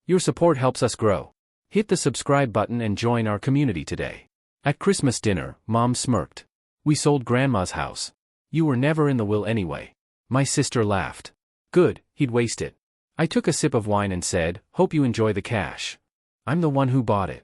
Your support helps us grow. Hit the subscribe button and join our community today. At Christmas dinner, Mom smirked. We sold Grandma's house. You were never in the will anyway. My sister laughed. Good, he'd waste it. I took a sip of wine and said, hope you enjoy the cash. I'm the one who bought it.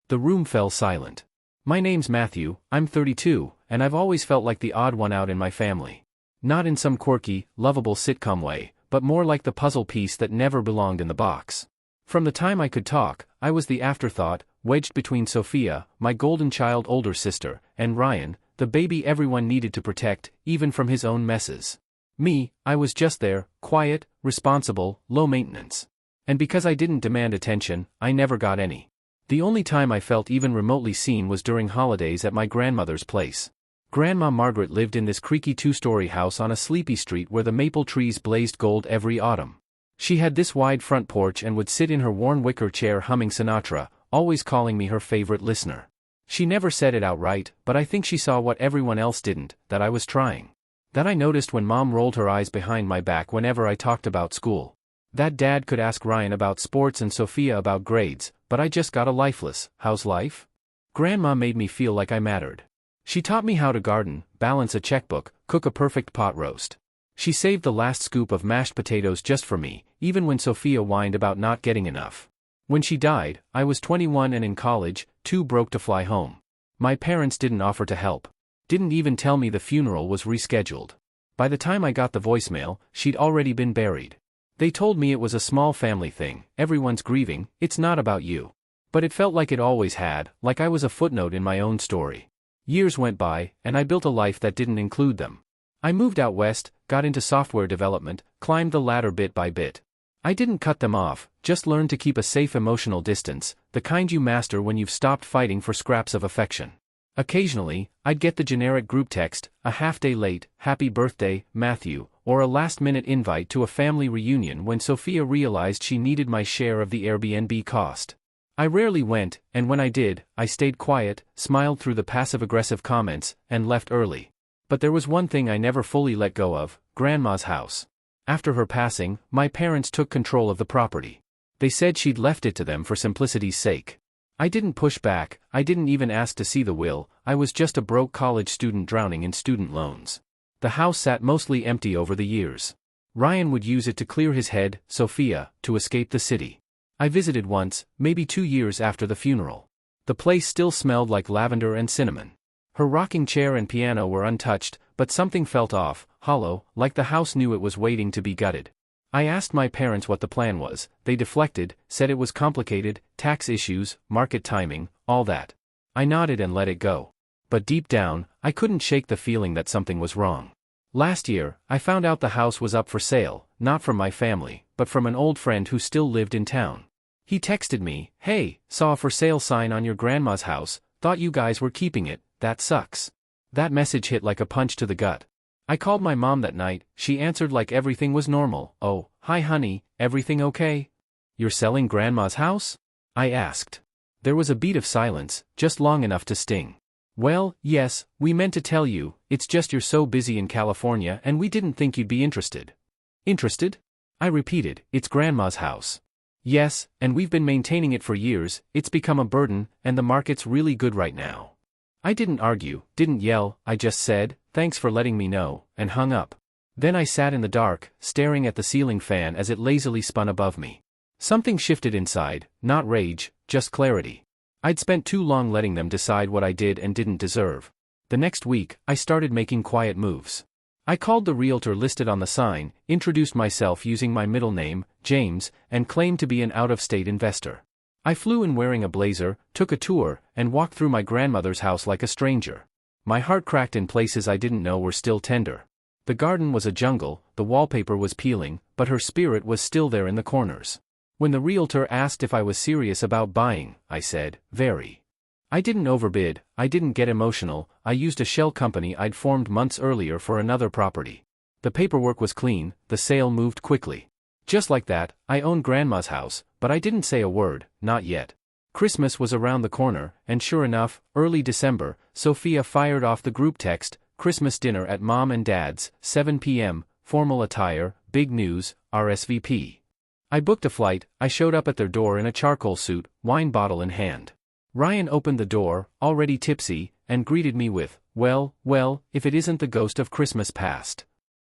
The room fell silent. My name's Matthew, I'm 32, and I've always felt like the odd one out in my family. Not in some quirky, lovable sitcom way, but more like the puzzle piece that never belonged in the box. From the time I could talk, I was the afterthought, wedged between Sophia, my golden child older sister, and Ryan, the baby everyone needed to protect, even from his own messes. Me, I was just there, quiet, responsible, low maintenance. And because I didn't demand attention, I never got any. The only time I felt even remotely seen was during holidays at my grandmother's place. Grandma Margaret lived in this creaky two-story house on a sleepy street where the maple trees blazed gold every autumn. She had this wide front porch and would sit in her worn wicker chair humming Sinatra, always calling me her favorite listener. She never said it outright, but I think she saw what everyone else didn't, that I was trying. That I noticed when Mom rolled her eyes behind my back whenever I talked about school. That Dad could ask Ryan about sports and Sophia about grades, but I just got a lifeless, how's life? Grandma made me feel like I mattered. She taught me how to garden, balance a checkbook, cook a perfect pot roast. She saved the last scoop of mashed potatoes just for me, even when Sophia whined about not getting enough. When she died, I was 21 and in college, too broke to fly home. My parents didn't offer to help. Didn't even tell me the funeral was rescheduled. By the time I got the voicemail, she'd already been buried. They told me it was a small family thing, everyone's grieving, it's not about you. But it felt like it always had, like I was a footnote in my own story. Years went by, and I built a life that didn't include them. I moved out west, got into software development, climbed the ladder bit by bit. I didn't cut them off, just learned to keep a safe emotional distance, the kind you master when you've stopped fighting for scraps of affection. Occasionally, I'd get the generic group text, a half-day late, happy birthday, Matthew, or a last-minute invite to a family reunion when Sophia realized she needed my share of the Airbnb cost. I rarely went, and when I did, I stayed quiet, smiled through the passive-aggressive comments, and left early. But there was one thing I never fully let go of, Grandma's house. After her passing, my parents took control of the property. They said she'd left it to them for simplicity's sake. I didn't push back, I didn't even ask to see the will, I was just a broke college student drowning in student loans. The house sat mostly empty over the years. Ryan would use it to clear his head, Sophia, to escape the city. I visited once, maybe 2 years after the funeral. The place still smelled like lavender and cinnamon. Her rocking chair and piano were untouched, but something felt off, hollow, like the house knew it was waiting to be gutted. I asked my parents what the plan was, they deflected, said it was complicated, tax issues, market timing, all that. I nodded and let it go. But deep down, I couldn't shake the feeling that something was wrong. Last year, I found out the house was up for sale, not from my family, but from an old friend who still lived in town. He texted me, hey, saw a for sale sign on your grandma's house, thought you guys were keeping it, that sucks. That message hit like a punch to the gut. I called my mom that night, she answered like everything was normal. Oh, hi honey, everything okay? You're selling grandma's house? I asked. There was a beat of silence, just long enough to sting. Well, yes, we meant to tell you, it's just you're so busy in California and we didn't think you'd be interested. Interested? I repeated, it's grandma's house. Yes, and we've been maintaining it for years, it's become a burden, and the market's really good right now. I didn't argue, didn't yell, I just said, thanks for letting me know, and hung up. Then I sat in the dark, staring at the ceiling fan as it lazily spun above me. Something shifted inside, not rage, just clarity. I'd spent too long letting them decide what I did and didn't deserve. The next week, I started making quiet moves. I called the realtor listed on the sign, introduced myself using my middle name, James, and claimed to be an out-of-state investor. I flew in wearing a blazer, took a tour, and walked through my grandmother's house like a stranger. My heart cracked in places I didn't know were still tender. The garden was a jungle, the wallpaper was peeling, but her spirit was still there in the corners. When the realtor asked if I was serious about buying, I said, very. I didn't overbid, I didn't get emotional, I used a shell company I'd formed months earlier for another property. The paperwork was clean, the sale moved quickly. Just like that, I owned Grandma's house, but I didn't say a word, not yet. Christmas was around the corner, and sure enough, early December, Sophia fired off the group text, Christmas dinner at Mom and Dad's, 7 p.m., formal attire, big news, RSVP. I booked a flight. I showed up at their door in a charcoal suit, wine bottle in hand. Ryan opened the door, already tipsy, and greeted me with, well, if it isn't the ghost of Christmas past.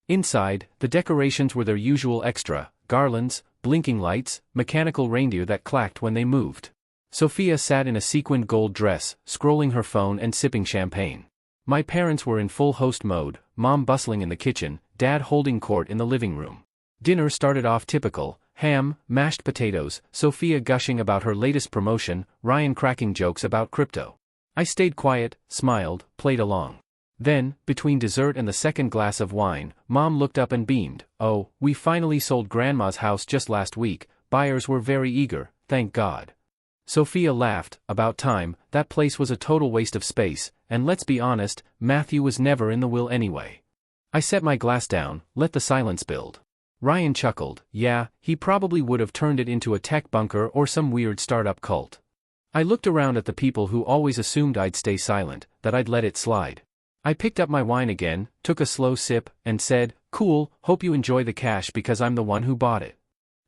Inside, the decorations were their usual extra, garlands, blinking lights, mechanical reindeer that clacked when they moved. Sophia sat in a sequined gold dress, scrolling her phone and sipping champagne. My parents were in full host mode, Mom bustling in the kitchen, Dad holding court in the living room. Dinner started off typical: ham, mashed potatoes, Sophia gushing about her latest promotion, Ryan cracking jokes about crypto. I stayed quiet, smiled, played along. Then, between dessert and the second glass of wine, Mom looked up and beamed. Oh, we finally sold Grandma's house just last week. Buyers were very eager, thank God. Sophia laughed. About time. That place was a total waste of space, and let's be honest, Matthew was never in the will anyway. I set my glass down, let the silence build. Ryan chuckled. Yeah, he probably would have turned it into a tech bunker or some weird startup cult. I looked around at the people who always assumed I'd stay silent, that I'd let it slide. I picked up my wine again, took a slow sip, and said, cool, hope you enjoy the cash because I'm the one who bought it.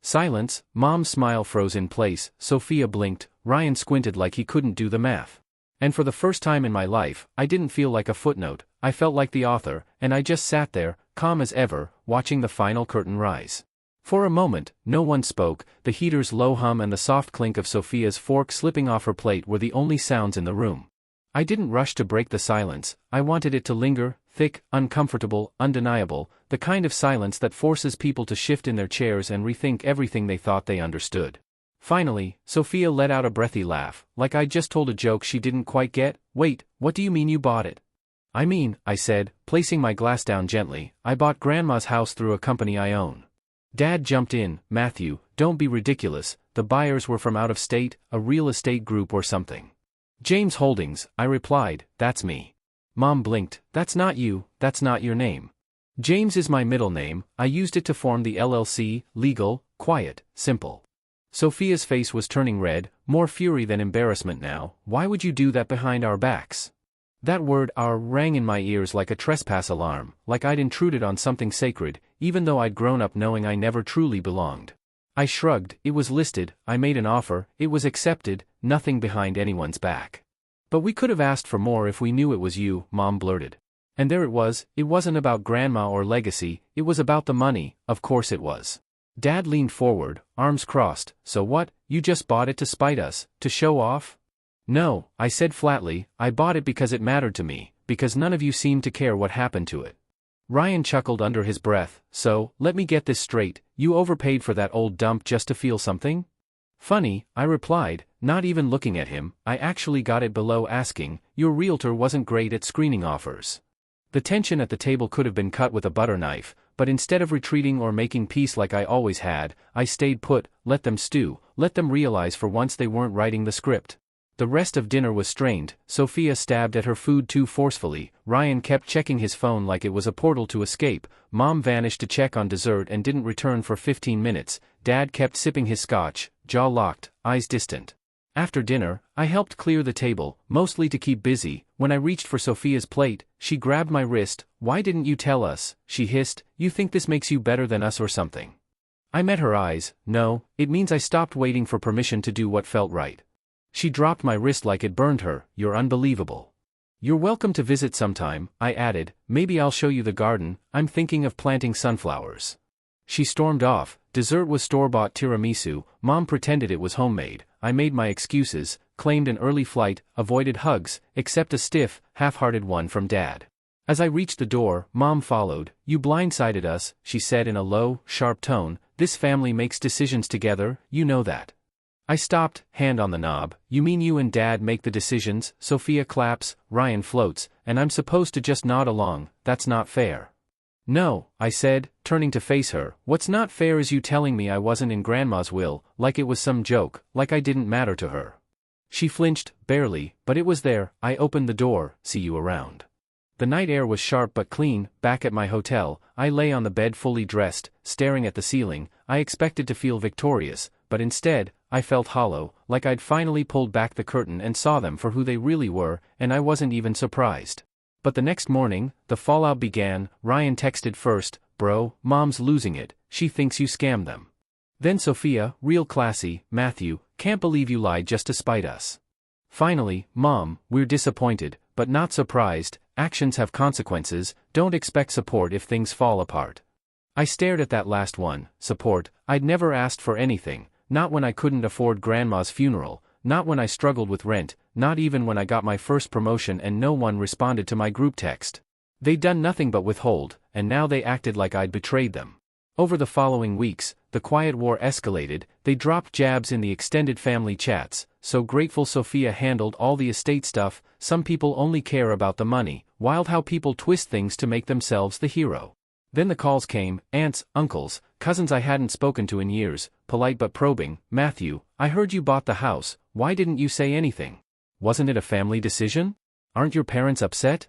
Silence. Mom's smile froze in place, Sophia blinked, Ryan squinted like he couldn't do the math. And for the first time in my life, I didn't feel like a footnote, I felt like the author, and I just sat there, calm as ever, watching the final curtain rise. For a moment, no one spoke. The heater's low hum and the soft clink of Sophia's fork slipping off her plate were the only sounds in the room. I didn't rush to break the silence. I wanted it to linger, thick, uncomfortable, undeniable, the kind of silence that forces people to shift in their chairs and rethink everything they thought they understood. Finally, Sophia let out a breathy laugh, like I'd just told a joke she didn't quite get. Wait, what do you mean you bought it? I mean, I said, placing my glass down gently, I bought Grandma's house through a company I own. Dad jumped in. Matthew, don't be ridiculous, the buyers were from out of state, a real estate group or something. James Holdings, I replied, that's me. Mom blinked. That's not you, that's not your name. James is my middle name, I used it to form the LLC, legal, quiet, simple. Sophia's face was turning red, more fury than embarrassment now. Why would you do that behind our backs? That word "our" rang in my ears like a trespass alarm, like I'd intruded on something sacred, even though I'd grown up knowing I never truly belonged. I shrugged. It was listed, I made an offer, it was accepted, nothing behind anyone's back. But we could have asked for more if we knew it was you, Mom blurted. And there it was, it wasn't about Grandma or legacy, it was about the money, of course it was. Dad leaned forward, arms crossed. So what, you just bought it to spite us, to show off? No, I said flatly, I bought it because it mattered to me, because none of you seemed to care what happened to it. Ryan chuckled under his breath. So, let me get this straight, you overpaid for that old dump just to feel something? Funny, I replied, not even looking at him, I actually got it below asking. Your realtor wasn't great at screening offers. The tension at the table could have been cut with a butter knife, but instead of retreating or making peace like I always had, I stayed put, let them stew, let them realize for once they weren't writing the script. The rest of dinner was strained. Sophia stabbed at her food too forcefully, Ryan kept checking his phone like it was a portal to escape, Mom vanished to check on dessert and didn't return for 15 minutes, Dad kept sipping his scotch, jaw locked, eyes distant. After dinner, I helped clear the table, mostly to keep busy. When I reached for Sophia's plate, she grabbed my wrist. Why didn't you tell us? She hissed. You think this makes you better than us or something? I met her eyes. No, it means I stopped waiting for permission to do what felt right. She dropped my wrist like it burned her. You're unbelievable. You're welcome to visit sometime, I added. Maybe I'll show you the garden, I'm thinking of planting sunflowers. She stormed off. Dessert was store-bought tiramisu, Mom pretended it was homemade. I made my excuses, claimed an early flight, avoided hugs, except a stiff, half-hearted one from Dad. As I reached the door, Mom followed. You blindsided us, she said in a low, sharp tone. This family makes decisions together, you know that. I stopped, hand on the knob. You mean you and Dad make the decisions? Sophia claps, Ryan floats, and I'm supposed to just nod along. That's not fair. No, I said, turning to face her. What's not fair is you telling me I wasn't in Grandma's will, like it was some joke, like I didn't matter to her. She flinched, barely, but it was there. I opened the door. See you around. The night air was sharp but clean. Back at my hotel, I lay on the bed fully dressed, staring at the ceiling. I expected to feel victorious, but instead, I felt hollow, like I'd finally pulled back the curtain and saw them for who they really were, and I wasn't even surprised. But the next morning, the fallout began. Ryan texted first. Bro, Mom's losing it, she thinks you scammed them. Then Sophia, real classy, Matthew, can't believe you lied just to spite us. Finally, Mom, we're disappointed, but not surprised, actions have consequences, don't expect support if things fall apart. I stared at that last one, support. I'd never asked for anything, not when I couldn't afford Grandma's funeral, not when I struggled with rent, not even when I got my first promotion and no one responded to my group text. They'd done nothing but withhold, and now they acted like I'd betrayed them. Over the following weeks, the quiet war escalated, they dropped jabs in the extended family chats, so grateful Sophia handled all the estate stuff, some people only care about the money, wild how people twist things to make themselves the hero. Then the calls came, aunts, uncles, cousins I hadn't spoken to in years, polite but probing, Matthew, I heard you bought the house, why didn't you say anything? Wasn't it a family decision? Aren't your parents upset?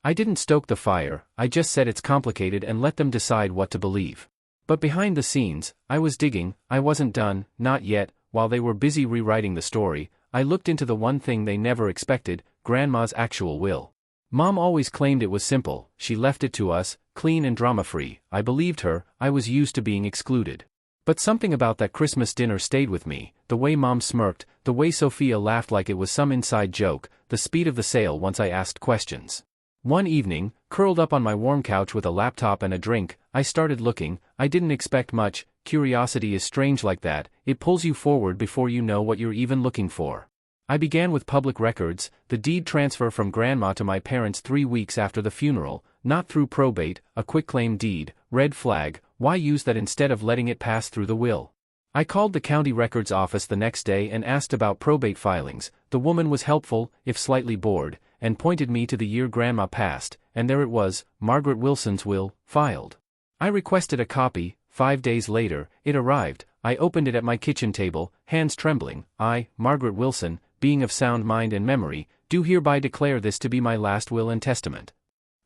I didn't stoke the fire, I just said it's complicated and let them decide what to believe. But behind the scenes, I was digging, I wasn't done, not yet, while they were busy rewriting the story, I looked into the one thing they never expected, Grandma's actual will. Mom always claimed it was simple, she left it to us, clean and drama-free, I believed her, I was used to being excluded. But something about that Christmas dinner stayed with me, the way Mom smirked, the way Sophia laughed like it was some inside joke, the speed of the sale once I asked questions. One evening, curled up on my warm couch with a laptop and a drink, I started looking, I didn't expect much, curiosity is strange like that, it pulls you forward before you know what you're even looking for. I began with public records, the deed transfer from Grandma to my parents 3 weeks after the funeral, not through probate, a quitclaim deed, red flag, why use that instead of letting it pass through the will? I called the county records office the next day and asked about probate filings, the woman was helpful, if slightly bored, and pointed me to the year Grandma passed, and there it was, Margaret Wilson's will, filed. I requested a copy, 5 days later, it arrived, I opened it at my kitchen table, hands trembling, I, Margaret Wilson, being of sound mind and memory, do hereby declare this to be my last will and testament.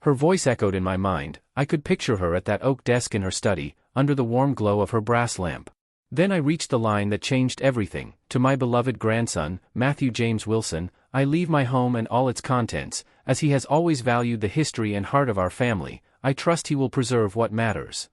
Her voice echoed in my mind, I could picture her at that oak desk in her study, under the warm glow of her brass lamp. Then I reached the line that changed everything, to my beloved grandson, Matthew James Wilson, I leave my home and all its contents, as he has always valued the history and heart of our family, I trust he will preserve what matters.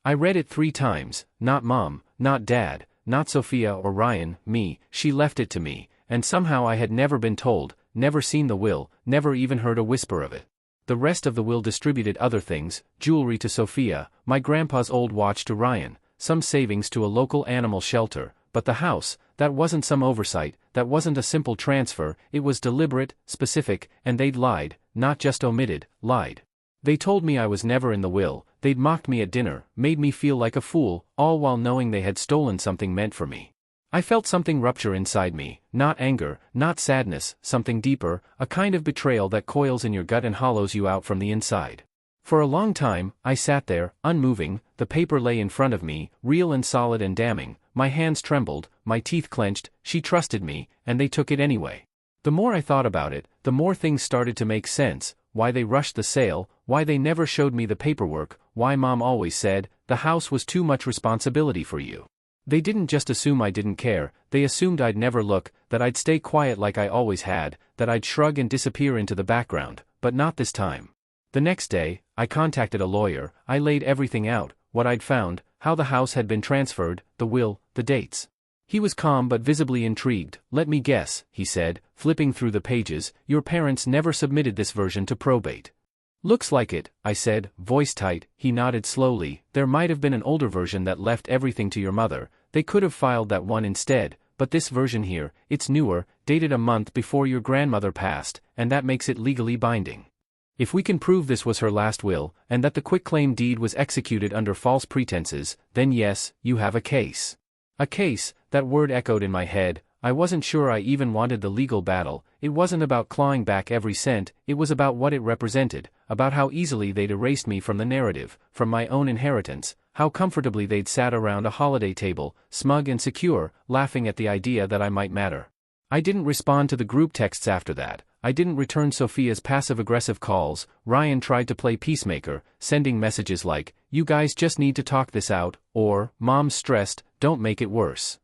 I read it 3 times, not Mom, not Dad, not Sophia or Ryan, me, she left it to me, and somehow I had never been told, never seen the will, never even heard a whisper of it. The rest of the will distributed other things, jewelry to Sophia, my grandpa's old watch to Ryan, some savings to a local animal shelter, but the house, that wasn't some oversight, that wasn't a simple transfer, it was deliberate, specific, and they'd lied, not just omitted, lied. They told me I was never in the will, they'd mocked me at dinner, made me feel like a fool, all while knowing they had stolen something meant for me. I felt something rupture inside me, not anger, not sadness, something deeper, a kind of betrayal that coils in your gut and hollows you out from the inside. For a long time, I sat there, unmoving, the paper lay in front of me, real and solid and damning, my hands trembled, my teeth clenched, she trusted me, and they took it anyway. The more I thought about it, the more things started to make sense, why they rushed the sale, why they never showed me the paperwork, why Mom always said, the house was too much responsibility for you. They didn't just assume I didn't care, they assumed I'd never look, that I'd stay quiet like I always had, that I'd shrug and disappear into the background, but not this time. The next day, I contacted a lawyer, I laid everything out, what I'd found, how the house had been transferred, the will, the dates. He was calm but visibly intrigued. Let me guess, he said, flipping through the pages, your parents never submitted this version to probate. Looks like it, I said, voice tight. He nodded slowly, there might have been an older version that left everything to your mother, they could have filed that one instead, but this version here, it's newer, dated a month before your grandmother passed, and that makes it legally binding. If we can prove this was her last will, and that the quitclaim deed was executed under false pretenses, then yes, you have a case. A case, that word echoed in my head, I wasn't sure I even wanted the legal battle, it wasn't about clawing back every cent, it was about what it represented, about how easily they'd erased me from the narrative, from my own inheritance, how comfortably they'd sat around a holiday table, smug and secure, laughing at the idea that I might matter. I didn't respond to the group texts after that, I didn't return Sophia's passive-aggressive calls. Ryan tried to play peacemaker, sending messages like, you guys just need to talk this out, or, Mom's stressed, don't make it worse.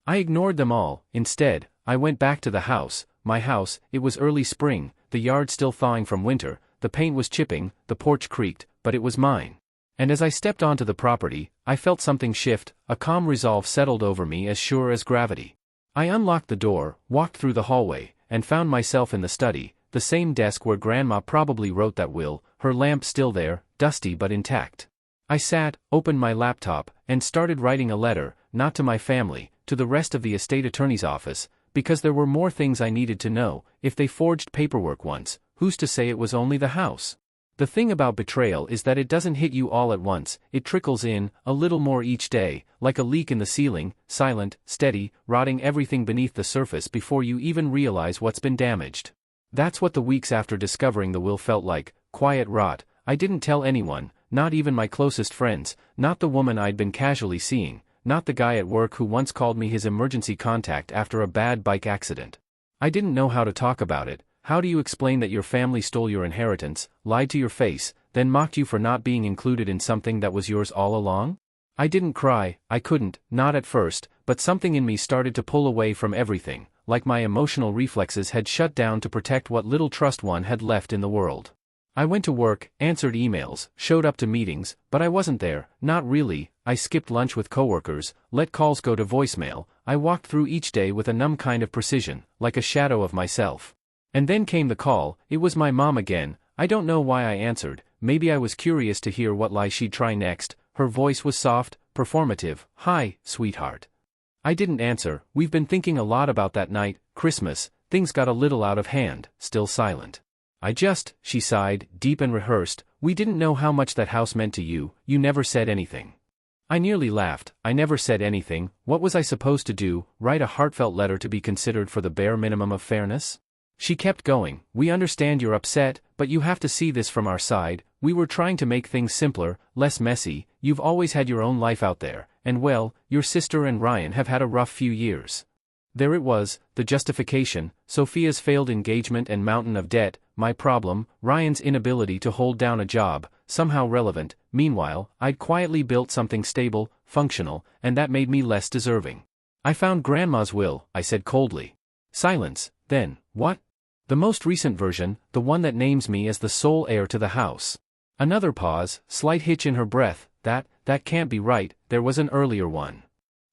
I ignored them all. Instead, I went back to the house, my house. It was early spring, the yard still thawing from winter, the paint was chipping, the porch creaked, but it was mine. And as I stepped onto the property, I felt something shift, a calm resolve settled over me as sure as gravity. I unlocked the door, walked through the hallway, and found myself in the study, the same desk where Grandma probably wrote that will, her lamp still there, dusty but intact. I sat, opened my laptop, and started writing a letter, not to my family, to the rest of the estate attorney's office, because there were more things I needed to know. If they forged paperwork once, who's to say it was only the house? The thing about betrayal is that it doesn't hit you all at once, it trickles in, a little more each day, like a leak in the ceiling, silent, steady, rotting everything beneath the surface before you even realize what's been damaged. That's what the weeks after discovering the will felt like, quiet rot. I didn't tell anyone, not even my closest friends, not the woman I'd been casually seeing, not the guy at work who once called me his emergency contact after a bad bike accident. I didn't know how to talk about it. How do you explain that your family stole your inheritance, lied to your face, then mocked you for not being included in something that was yours all along? I didn't cry, I couldn't, not at first, but something in me started to pull away from everything, like my emotional reflexes had shut down to protect what little trust one had left in the world. I went to work, answered emails, showed up to meetings, but I wasn't there, not really. I skipped lunch with coworkers, let calls go to voicemail. I walked through each day with a numb kind of precision, like a shadow of myself. And then came the call. It was my mom again. I don't know why I answered, maybe I was curious to hear what lie she'd try next. Her voice was soft, performative. "Hi, sweetheart." I didn't answer. "We've been thinking a lot about that night, Christmas. Things got a little out of hand." Still silent. She sighed, deep and rehearsed. "We didn't know how much that house meant to you. You never said anything." I nearly laughed. I never said anything. What was I supposed to do? Write a heartfelt letter to be considered for the bare minimum of fairness? She kept going. "We understand you're upset, but you have to see this from our side. We were trying to make things simpler, less messy. You've always had your own life out there, and well, your sister and Ryan have had a rough few years." There it was, the justification: Sophia's failed engagement and mountain of debt, my problem, Ryan's inability to hold down a job, somehow relevant. Meanwhile, I'd quietly built something stable, functional, and that made me less deserving. "I found Grandma's will," I said coldly. Silence. Then, "What?" "The most recent version, the one that names me as the sole heir to the house." Another pause, slight hitch in her breath. That can't be right, there was an earlier one."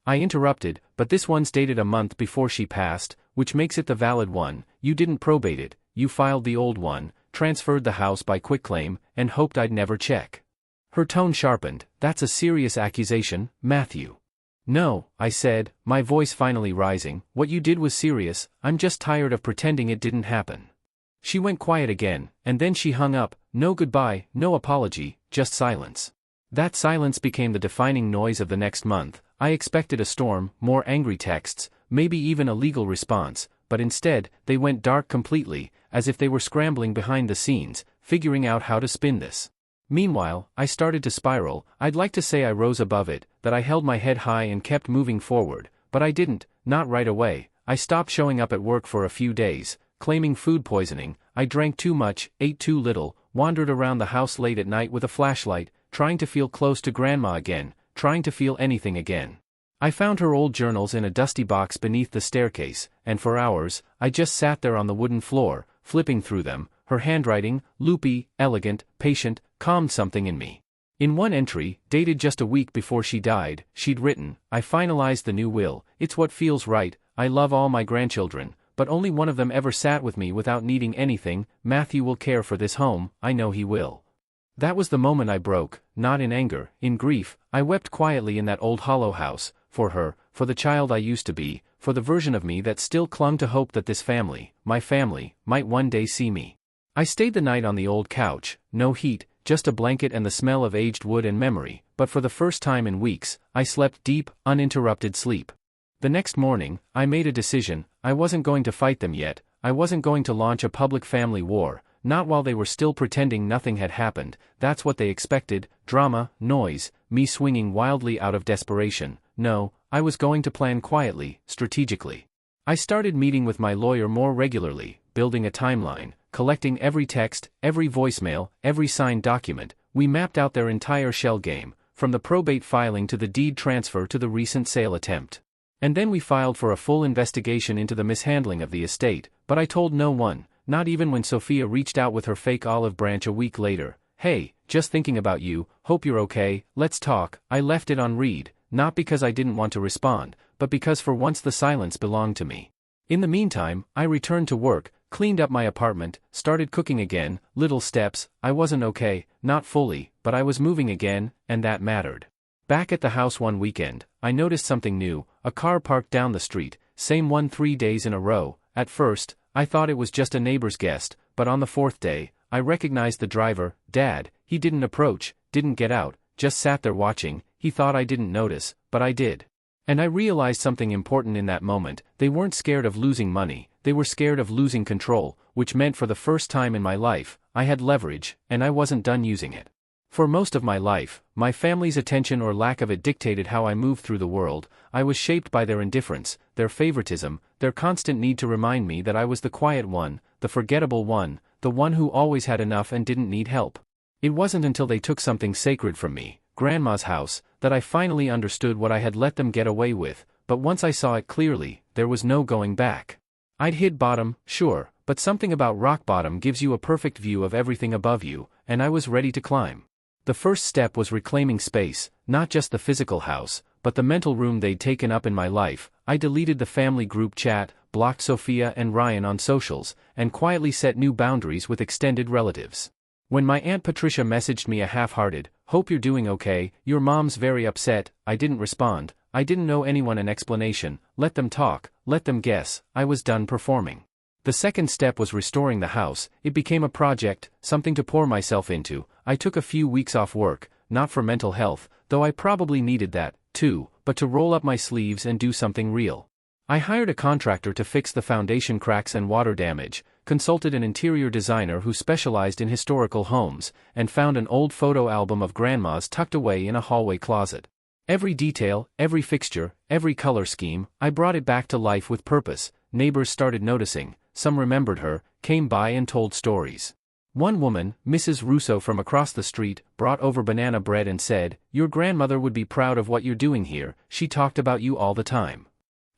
I interrupted, "But this one's dated a month before she passed, which makes it the valid one. You didn't probate it, you filed the old one, transferred the house by quitclaim, and hoped I'd never check." Her tone sharpened. "That's a serious accusation, Matthew." "No," I said, my voice finally rising, "what you did was serious. I'm just tired of pretending it didn't happen." She went quiet again, and then she hung up. No goodbye, no apology, just silence. That silence became the defining noise of the next month. I expected a storm, more angry texts, maybe even a legal response, but instead, they went dark completely, as if they were scrambling behind the scenes, figuring out how to spin this. Meanwhile, I started to spiral. I'd like to say I rose above it, that I held my head high and kept moving forward, but I didn't, not right away. I stopped showing up at work for a few days, claiming food poisoning. I drank too much, ate too little, wandered around the house late at night with a flashlight, trying to feel close to Grandma again, trying to feel anything again. I found her old journals in a dusty box beneath the staircase, and for hours, I just sat there on the wooden floor, flipping through them. Her handwriting, loopy, elegant, patient, calmed something in me. In one entry, dated just a week before she died, she'd written, "I finalized the new will. It's what feels right. I love all my grandchildren, but only one of them ever sat with me without needing anything. Matthew will care for this home, I know he will." That was the moment I broke, not in anger, in grief. I wept quietly in that old hollow house, for her, for the child I used to be, for the version of me that still clung to hope that this family, my family, might one day see me. I stayed the night on the old couch, no heat, just a blanket and the smell of aged wood and memory, but for the first time in weeks, I slept deep, uninterrupted sleep. The next morning, I made a decision. I wasn't going to fight them yet. I wasn't going to launch a public family war, not while they were still pretending nothing had happened. That's what they expected: drama, noise, me swinging wildly out of desperation. No, I was going to plan quietly, strategically. I started meeting with my lawyer more regularly, building a timeline, collecting every text, every voicemail, every signed document. We mapped out their entire shell game, from the probate filing to the deed transfer to the recent sale attempt. And then we filed for a full investigation into the mishandling of the estate, but I told no one, not even when Sophia reached out with her fake olive branch a week later. "Hey, just thinking about you, hope you're okay, let's talk. I left it on read, not because I didn't want to respond, but because for once the silence belonged to me. In the meantime, I returned to work, cleaned up my apartment, started cooking again, little steps. I wasn't okay, not fully, but I was moving again, and that mattered. Back at the house one weekend, I noticed something new, a car parked down the street, same one 3 days in a row. At first, I thought it was just a neighbor's guest, but on the fourth day, I recognized the driver, Dad. He didn't approach, didn't get out, just sat there watching. He thought I didn't notice, but I did. And I realized something important in that moment. They weren't scared of losing money, they were scared of losing control, which meant for the first time in my life, I had leverage, and I wasn't done using it. For most of my life, my family's attention or lack of it dictated how I moved through the world. I was shaped by their indifference, their favoritism, their constant need to remind me that I was the quiet one, the forgettable one, the one who always had enough and didn't need help. It wasn't until they took something sacred from me, Grandma's house, that I finally understood what I had let them get away with, but once I saw it clearly, there was no going back. I'd hit bottom, sure, but something about rock bottom gives you a perfect view of everything above you, and I was ready to climb. The first step was reclaiming space, not just the physical house, but the mental room they'd taken up in my life. I deleted the family group chat, blocked Sophia and Ryan on socials, and quietly set new boundaries with extended relatives. When my Aunt Patricia messaged me a half-hearted, "Hope you're doing okay, your mom's very upset," I didn't respond. I didn't know anyone an explanation. Let them talk, let them guess. I was done performing. The second step was restoring the house. It became a project, something to pour myself into. I took a few weeks off work, not for mental health, though I probably needed that, too, but to roll up my sleeves and do something real. I hired a contractor to fix the foundation cracks and water damage, consulted an interior designer who specialized in historical homes, and found an old photo album of Grandma's tucked away in a hallway closet. Every detail, every fixture, every color scheme, I brought it back to life with purpose. Neighbors started noticing, some remembered her, came by and told stories. One woman, Mrs. Russo from across the street, brought over banana bread and said, "Your grandmother would be proud of what you're doing here, she talked about you all the time."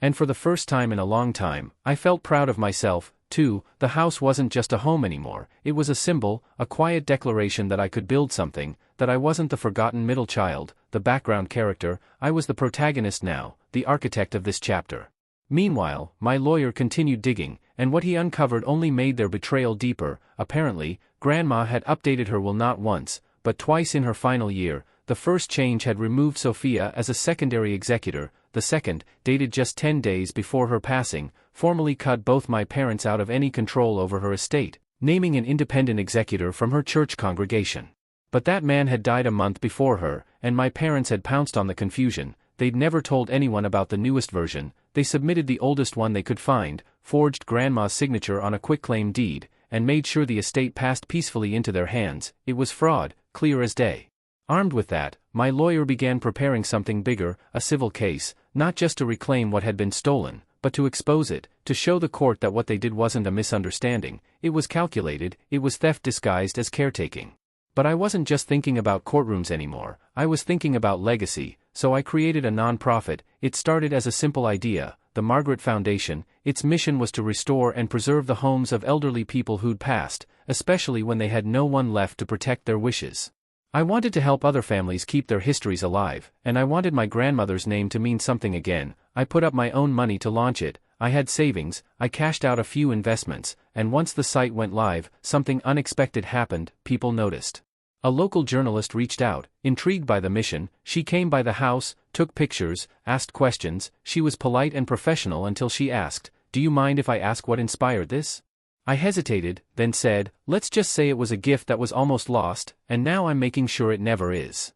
And for the first time in a long time, I felt proud of myself, too. The house wasn't just a home anymore, it was a symbol, a quiet declaration that I could build something, that I wasn't the forgotten middle child, the background character. I was the protagonist now, the architect of this chapter. Meanwhile, my lawyer continued digging, and what he uncovered only made their betrayal deeper. Apparently, Grandma had updated her will not once, but twice in her final year. The first change had removed Sophia as a secondary executor, the second, dated just 10 days before her passing, formally cut both my parents out of any control over her estate, naming an independent executor from her church congregation. But that man had died a month before her, and my parents had pounced on the confusion. They'd never told anyone about the newest version. They submitted the oldest one they could find, forged Grandma's signature on a quitclaim deed, and made sure the estate passed peacefully into their hands. It was fraud, clear as day. Armed with that, my lawyer began preparing something bigger, a civil case, not just to reclaim what had been stolen, but to expose it, to show the court that what they did wasn't a misunderstanding, it was calculated, it was theft disguised as caretaking. But I wasn't just thinking about courtrooms anymore, I was thinking about legacy, so I created a non-profit. It started as a simple idea, the Margaret Foundation. Its mission was to restore and preserve the homes of elderly people who'd passed, especially when they had no one left to protect their wishes. I wanted to help other families keep their histories alive, and I wanted my grandmother's name to mean something again. I put up my own money to launch it. I had savings, I cashed out a few investments, and once the site went live, something unexpected happened. People noticed. A local journalist reached out, intrigued by the mission. She came by the house, took pictures, asked questions. She was polite and professional until she asked, "Do you mind if I ask what inspired this?" I hesitated, then said, "Let's just say it was a gift that was almost lost, and now I'm making sure it never is."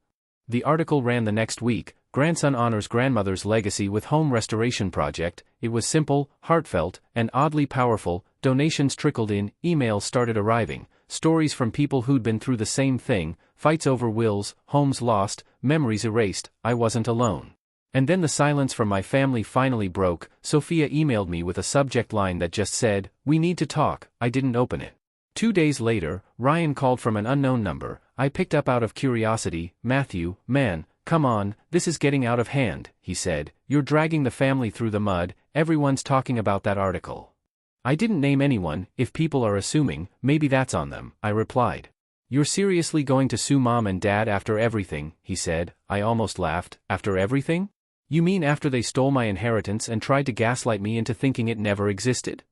The article ran the next week. Grandson honors grandmother's legacy with home restoration project. It was simple, heartfelt, and oddly powerful. Donations trickled in, emails started arriving, stories from people who'd been through the same thing, fights over wills, homes lost, memories erased. I wasn't alone. And then the silence from my family finally broke. Sophia emailed me with a subject line that just said, "We need to talk." I didn't open it. 2 days later, Ryan called from an unknown number. I picked up out of curiosity. "Matthew, man, come on, this is getting out of hand," he said. "You're dragging the family through the mud, everyone's talking about that article." I didn't name anyone. If people are assuming, maybe that's on them, I replied. "You're seriously going to sue Mom and Dad after everything," he said. I almost laughed. "After everything? You mean after they stole my inheritance and tried to gaslight me into thinking it never existed?"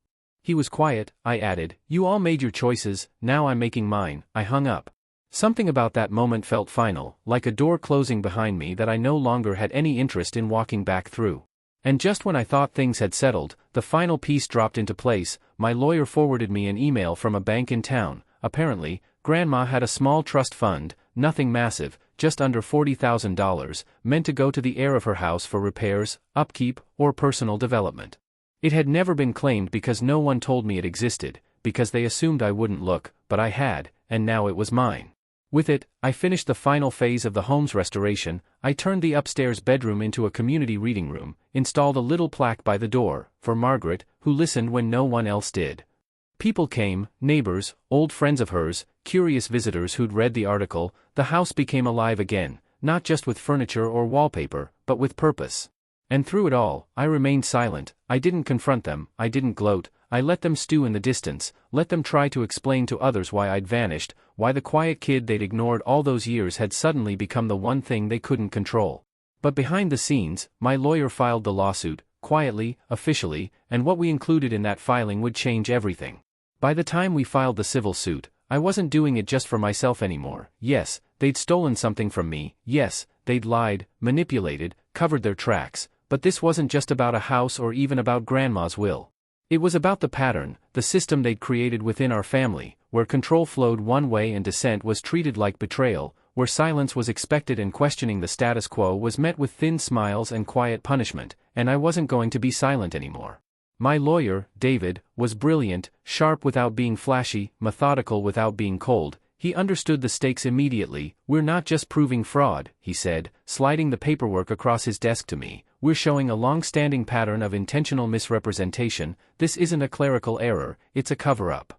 He was quiet. I added, "You all made your choices, now I'm making mine." I hung up. Something about that moment felt final, like a door closing behind me that I no longer had any interest in walking back through. And just when I thought things had settled, the final piece dropped into place. My lawyer forwarded me an email from a bank in town. Apparently, Grandma had a small trust fund, nothing massive, just under $40,000, meant to go to the heir of her house for repairs, upkeep, or personal development. It had never been claimed because no one told me it existed, because they assumed I wouldn't look, but I had, and now it was mine. With it, I finished the final phase of the home's restoration. I turned the upstairs bedroom into a community reading room, installed a little plaque by the door, for Margaret, who listened when no one else did. People came, neighbors, old friends of hers, curious visitors who'd read the article. The house became alive again, not just with furniture or wallpaper, but with purpose. And through it all, I remained silent. I didn't confront them, I didn't gloat, I let them stew in the distance, let them try to explain to others why I'd vanished, why the quiet kid they'd ignored all those years had suddenly become the one thing they couldn't control. But behind the scenes, my lawyer filed the lawsuit, quietly, officially, and what we included in that filing would change everything. By the time we filed the civil suit, I wasn't doing it just for myself anymore. Yes, they'd stolen something from me, yes, they'd lied, manipulated, covered their tracks, but this wasn't just about a house or even about Grandma's will. It was about the pattern, the system they'd created within our family, where control flowed one way and dissent was treated like betrayal, where silence was expected and questioning the status quo was met with thin smiles and quiet punishment, and I wasn't going to be silent anymore. My lawyer, David, was brilliant, sharp without being flashy, methodical without being cold. He understood the stakes immediately. "We're not just proving fraud," he said, sliding the paperwork across his desk to me. "We're showing a long-standing pattern of intentional misrepresentation. This isn't a clerical error, it's a cover-up."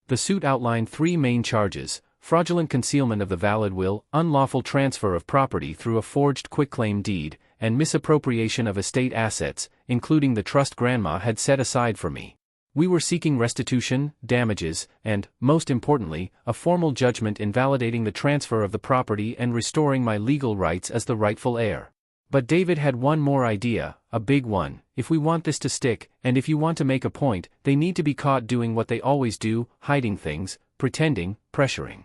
The suit outlined 3 main charges: fraudulent concealment of the valid will, unlawful transfer of property through a forged quitclaim deed, and misappropriation of estate assets, including the trust Grandma had set aside for me. We were seeking restitution, damages, and, most importantly, a formal judgment invalidating the transfer of the property and restoring my legal rights as the rightful heir. But David had one more idea, a big one. "If we want this to stick, and if you want to make a point, they need to be caught doing what they always do, hiding things, pretending, pressuring."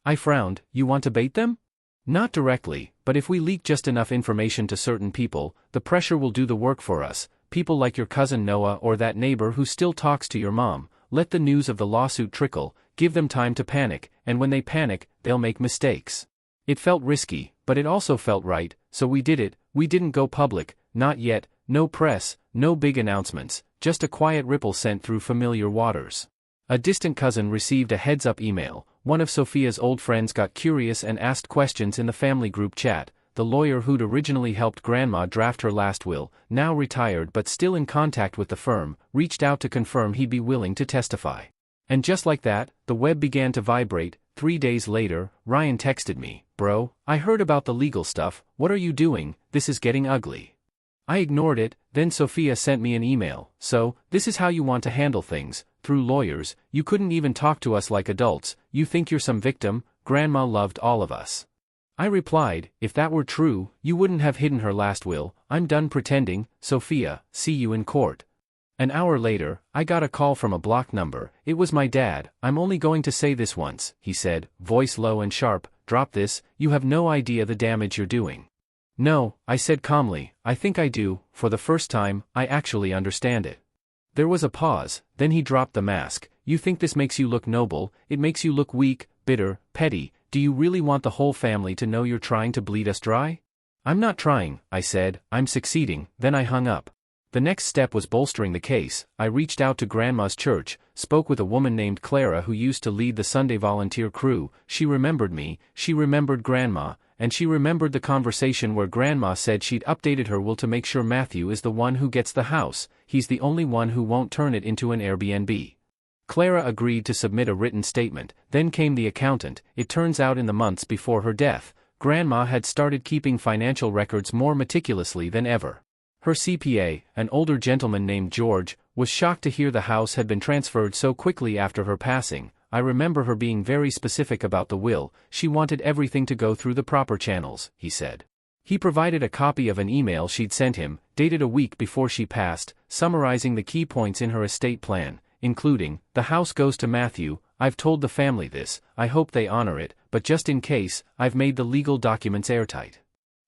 I frowned. "You want to bait them?" "Not directly, but if we leak just enough information to certain people, the pressure will do the work for us. People like your cousin Noah or that neighbor who still talks to your mom. Let the news of the lawsuit trickle, give them time to panic, and when they panic, they'll make mistakes." It felt risky, but it also felt right, so we did it. We didn't go public, not yet, no press, no big announcements, just a quiet ripple sent through familiar waters. A distant cousin received a heads-up email. One of Sophia's old friends got curious and asked questions in the family group chat. The lawyer who'd originally helped Grandma draft her last will, now retired but still in contact with the firm, reached out to confirm he'd be willing to testify. And just like that, the web began to vibrate. 3 days later, Ryan texted me, "Bro, I heard about the legal stuff. What are you doing? This is getting ugly." I ignored it. Then Sophia sent me an email. "So, this is how you want to handle things, through lawyers. You couldn't even talk to us like adults. You think you're some victim. Grandma loved all of us." I replied, "If that were true, you wouldn't have hidden her last will. I'm done pretending. Sophia, see you in court." An hour later, I got a call from a blocked number. It was my dad. "I'm only going to say this once," he said, voice low and sharp. "Drop this, you have no idea the damage you're doing." "No," I said calmly, "I think I do. For the first time, I actually understand it." There was a pause, then he dropped the mask. "You think this makes you look noble, it makes you look weak, bitter, petty. Do you really want the whole family to know you're trying to bleed us dry?" "I'm not trying," I said, "I'm succeeding." Then I hung up. The next step was bolstering the case. I reached out to Grandma's church, spoke with a woman named Clara who used to lead the Sunday volunteer crew. She remembered me, she remembered Grandma, and she remembered the conversation where Grandma said she'd updated her will to make sure Matthew is the one who gets the house. He's the only one who won't turn it into an Airbnb. Clara agreed to submit a written statement. Then came the accountant. It turns out in the months before her death, Grandma had started keeping financial records more meticulously than ever. Her CPA, an older gentleman named George, was shocked to hear the house had been transferred so quickly after her passing. I remember her being very specific about the will. She wanted everything to go through the proper channels," he said. He provided a copy of an email she'd sent him, dated a week before she passed, summarizing the key points in her estate plan, including, "The house goes to Matthew. I've told the family this, I hope they honor it, but just in case, I've made the legal documents airtight."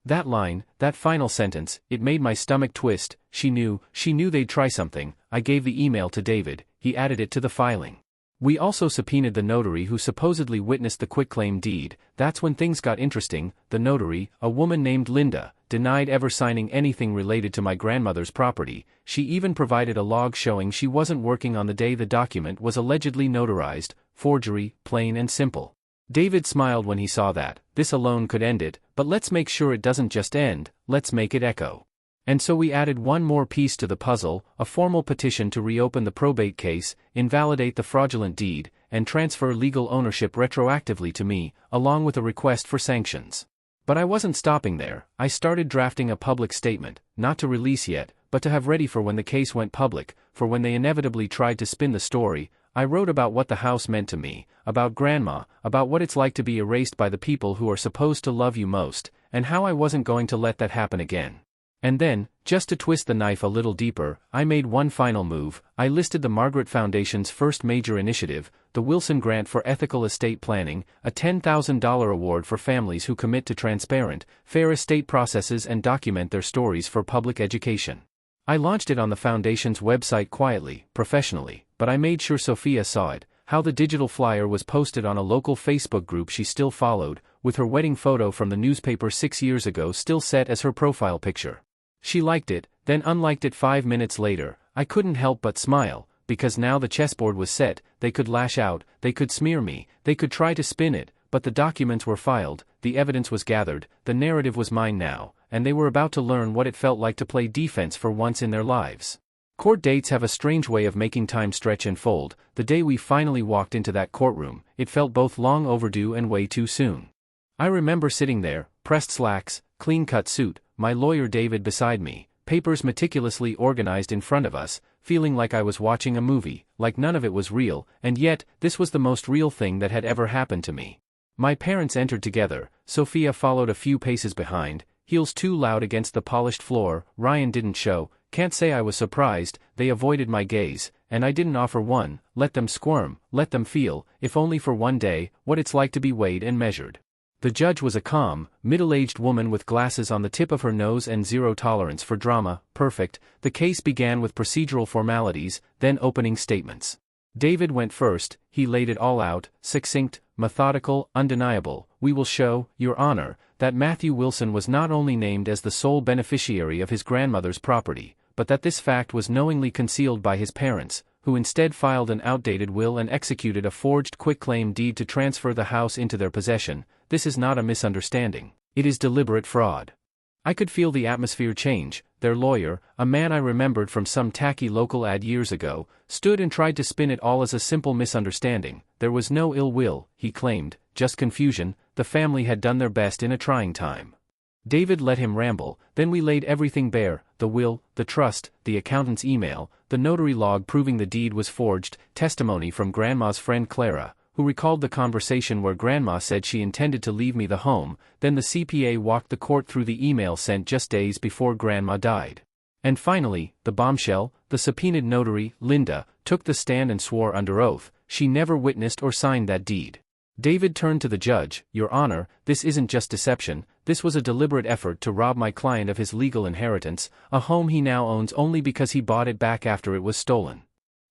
That line, that final sentence, it made my stomach twist. She knew they'd try something. I gave the email to David, he added it to the filing. We also subpoenaed the notary who supposedly witnessed the quitclaim deed. That's when things got interesting. The notary, a woman named Linda, denied ever signing anything related to my grandmother's property. She even provided a log showing she wasn't working on the day the document was allegedly notarized. Forgery, plain and simple. David smiled when he saw that. This alone could end it, but let's make sure it doesn't just end, let's make it echo. And so we added one more piece to the puzzle, a formal petition to reopen the probate case, invalidate the fraudulent deed, and transfer legal ownership retroactively to me, along with a request for sanctions. But I wasn't stopping there. I started drafting a public statement, not to release yet, but to have ready for when the case went public, for when they inevitably tried to spin the story. I wrote about what the house meant to me, about Grandma, about what it's like to be erased by the people who are supposed to love you most, and how I wasn't going to let that happen again. And then, just to twist the knife a little deeper, I made one final move. I listed the Margaret Foundation's first major initiative, the Wilson Grant for Ethical Estate Planning, a $10,000 award for families who commit to transparent, fair estate processes and document their stories for public education. I launched it on the Foundation's website quietly, professionally, but I made sure Sophia saw it. How the digital flyer was posted on a local Facebook group she still followed, with her wedding photo from the newspaper 6 years ago still set as her profile picture. She liked it, then unliked it 5 minutes later. I couldn't help but smile, because now the chessboard was set. They could lash out, they could smear me, they could try to spin it, but the documents were filed, the evidence was gathered, the narrative was mine now, and they were about to learn what it felt like to play defense for once in their lives. Court dates have a strange way of making time stretch and fold. The day we finally walked into that courtroom, it felt both long overdue and way too soon. I remember sitting there, pressed slacks, clean-cut suit, my lawyer David beside me, papers meticulously organized in front of us, feeling like I was watching a movie, like none of it was real, and yet, this was the most real thing that had ever happened to me. My parents entered together. Sophia followed a few paces behind, heels too loud against the polished floor. Ryan didn't show. Can't say I was surprised. They avoided my gaze, and I didn't offer one. Let them squirm, let them feel, if only for one day, what it's like to be weighed and measured. The judge was a calm, middle-aged woman with glasses on the tip of her nose and zero tolerance for drama. Perfect. The case began with procedural formalities, then opening statements. David went first. He laid it all out, succinct, methodical, undeniable. "We will show, Your Honor, that Matthew Wilson was not only named as the sole beneficiary of his grandmother's property, but that this fact was knowingly concealed by his parents, who instead filed an outdated will and executed a forged quitclaim deed to transfer the house into their possession. This is not a misunderstanding. It is deliberate fraud." I could feel the atmosphere change. Their lawyer, a man I remembered from some tacky local ad years ago, stood and tried to spin it all as a simple misunderstanding. There was no ill will, he claimed, just confusion. The family had done their best in a trying time. David let him ramble, then we laid everything bare: the will, the trust, the accountant's email, the notary log proving the deed was forged, testimony from Grandma's friend Clara, who recalled the conversation where Grandma said she intended to leave me the home. Then the CPA walked the court through the email sent just days before Grandma died. And finally, the bombshell: the subpoenaed notary, Linda, took the stand and swore under oath she never witnessed or signed that deed. David turned to the judge. "Your Honor, this isn't just deception, this was a deliberate effort to rob my client of his legal inheritance, a home he now owns only because he bought it back after it was stolen."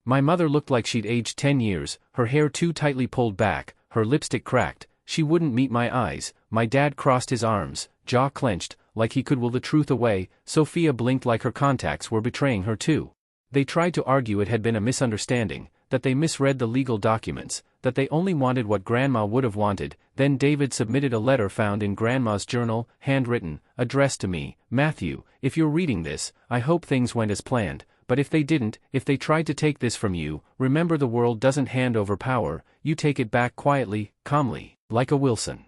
My mother looked like she'd aged 10 years, her hair too tightly pulled back, her lipstick cracked. She wouldn't meet my eyes. My dad crossed his arms, jaw clenched, like he could will the truth away. Sophia blinked like her contacts were betraying her too. They tried to argue it had been a misunderstanding, that they misread the legal documents, that they only wanted what Grandma would have wanted. Then David submitted a letter found in Grandma's journal, handwritten, addressed to me. "Matthew, if you're reading this, I hope things went as planned. But if they didn't, if they tried to take this from you, remember the world doesn't hand over power, you take it back quietly, calmly, like a Wilson."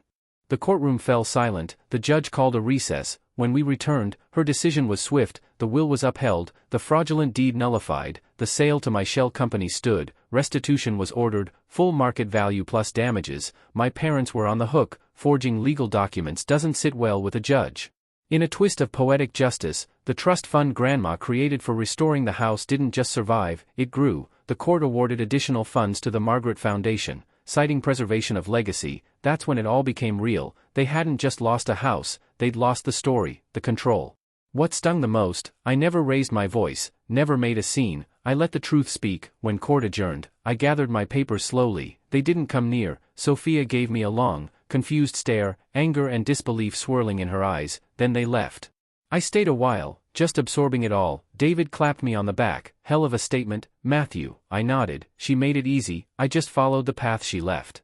The courtroom fell silent. The judge called a recess. When we returned, her decision was swift. The will was upheld, the fraudulent deed nullified, the sale to my shell company stood. restitution was ordered, full market value plus damages. My parents were on the hook. Forging legal documents doesn't sit well with a judge. In a twist of poetic justice, the trust fund Grandma created for restoring the house didn't just survive, it grew. The court awarded additional funds to the Margaret Foundation, citing preservation of legacy. That's when it all became real. They hadn't just lost a house, they'd lost the story, the control. What stung the most, I never raised my voice, never made a scene. I let the truth speak. When court adjourned, I gathered my papers slowly. They didn't come near. Sophia gave me a long, confused stare, anger and disbelief swirling in her eyes, then they left. I stayed a while, just absorbing it all. David clapped me on the back. Hell of a statement, Matthew. I nodded. She made it easy. I just followed the path she left.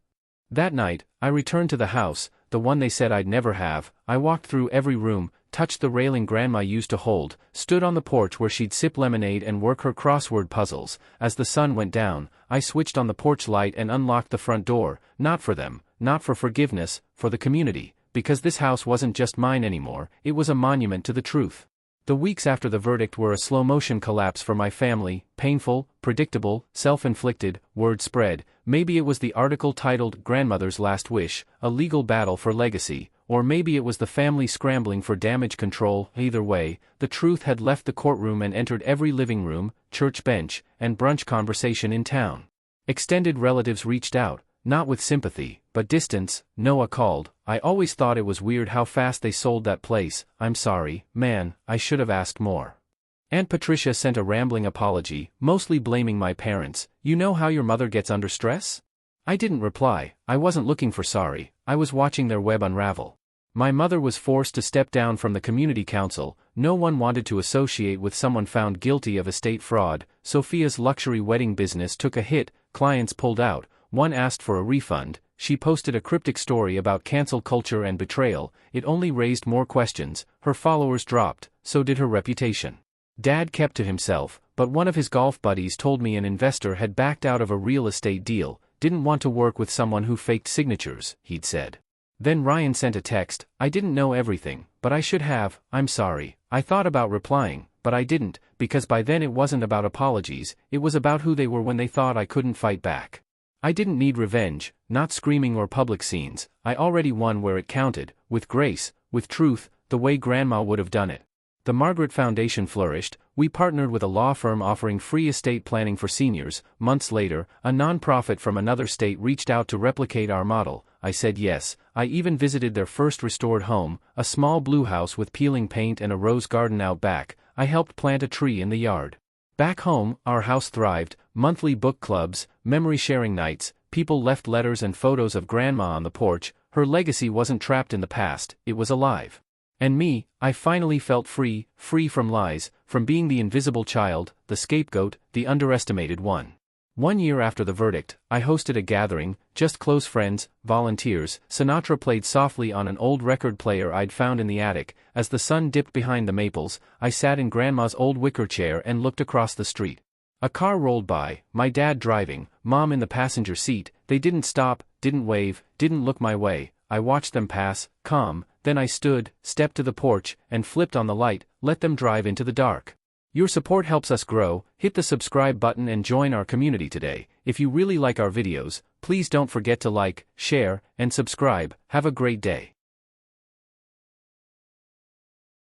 That night, I returned to the house, the one they said I'd never have. I walked through every room, touched the railing Grandma used to hold, stood on the porch where she'd sip lemonade and work her crossword puzzles. As the sun went down, I switched on the porch light and unlocked the front door, not for them, not for forgiveness, for the community, because this house wasn't just mine anymore, it was a monument to the truth. The weeks after the verdict were a slow-motion collapse for my family, painful, predictable, self-inflicted. Word spread. Maybe it was the article titled Grandmother's Last Wish, a legal battle for legacy, or maybe it was the family scrambling for damage control. Either way, the truth had left the courtroom and entered every living room, church bench, and brunch conversation in town. Extended relatives reached out, not with sympathy, but distance. Noah called. I always thought it was weird how fast they sold that place. I'm sorry, man, I should have asked more. Aunt Patricia sent a rambling apology, mostly blaming my parents. You know how your mother gets under stress? I didn't reply. I wasn't looking for sorry, I was watching their web unravel. My mother was forced to step down from the community council. No one wanted to associate with someone found guilty of estate fraud. Sophia's luxury wedding business took a hit, clients pulled out. One asked for a refund. She posted a cryptic story about cancel culture and betrayal. It only raised more questions. Her followers dropped, so did her reputation. Dad kept to himself, but one of his golf buddies told me an investor had backed out of a real estate deal, didn't want to work with someone who faked signatures, he'd said. Then Ryan sent a text. I didn't know everything, but I should have. I'm sorry. I thought about replying, but I didn't, because by then it wasn't about apologies, it was about who they were when they thought I couldn't fight back. I didn't need revenge, not screaming or public scenes. I already won where it counted, with grace, with truth, the way Grandma would have done it. The Margaret Foundation flourished. We partnered with a law firm offering free estate planning for seniors. Months later, a nonprofit from another state reached out to replicate our model. I said yes. I even visited their first restored home, a small blue house with peeling paint and a rose garden out back. I helped plant a tree in the yard. Back home, our house thrived. Monthly book clubs, memory-sharing nights, people left letters and photos of Grandma on the porch. Her legacy wasn't trapped in the past, it was alive. And me, I finally felt free from lies, from being the invisible child, the scapegoat, the underestimated one. 1 year after the verdict, I hosted a gathering, just close friends, volunteers. Sinatra played softly on an old record player I'd found in the attic. As the sun dipped behind the maples, I sat in Grandma's old wicker chair and looked across the street. A car rolled by, my dad driving, Mom in the passenger seat. They didn't stop, didn't wave, didn't look my way. I watched them pass, calm, then I stood, stepped to the porch, and flipped on the light, let them drive into the dark. Your support helps us grow. Hit the subscribe button and join our community today. If you really like our videos, please don't forget to like, share, and subscribe. Have a great day.